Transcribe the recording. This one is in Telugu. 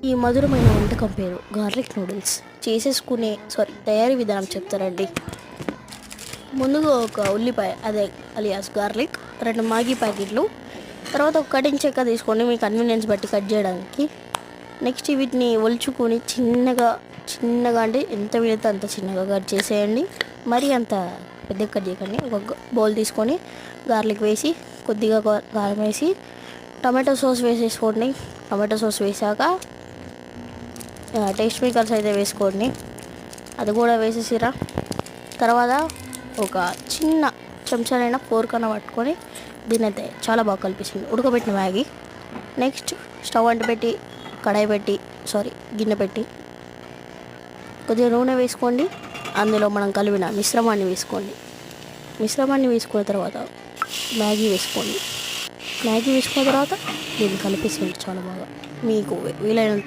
ఈ మధురమైన వంటకం పేరు గార్లిక్ నూడిల్స్. తయారీ విధానం చెప్తారండి. ముందుగా ఒక ఉల్లిపాయ, అదే అలియాస్ గార్లిక్, 2 మ్యాగీ ప్యాకెట్లు, తర్వాత ఒక కటింగ్ చెక్క తీసుకోండి మీ కన్వీనియన్స్ బట్టి కట్ చేయడానికి. నెక్స్ట్ వీటిని ఒలుచుకొని చిన్నగా అంటే ఎంత వీలైతే అంత చిన్నగా కట్ చేసేయండి. మరీ అంత పెద్దగా కట్ చేయకండి. ఒక బౌల్ తీసుకొని గార్లిక్ వేసి, కొద్దిగా కారం వేసి, టమాటో సాస్ వేసేసుకోండి. టమాటో సాస్ వేసాక టేస్ట్ మేకర్స్ అయితే వేసుకోండి, అది కూడా వేసేసిరా. తర్వాత ఒక చిన్న చెంచానైనా ఫోర్క్ అన్న పట్టుకొని దీని అయితే చాలా బాగా కలిపిస్తుంది ఉడకబెట్టిన మ్యాగీ. నెక్స్ట్ స్టవ్ అంటు పెట్టి గిన్నె పెట్టి కొద్దిగా నూనె వేసుకోండి. అందులో మనం కలిపిన మిశ్రమాన్ని వేసుకున్న తర్వాత మ్యాగీ వేసుకున్న తర్వాత దీన్ని కలిపేసేయండి చాలా బాగా. మీకు వీలైనంత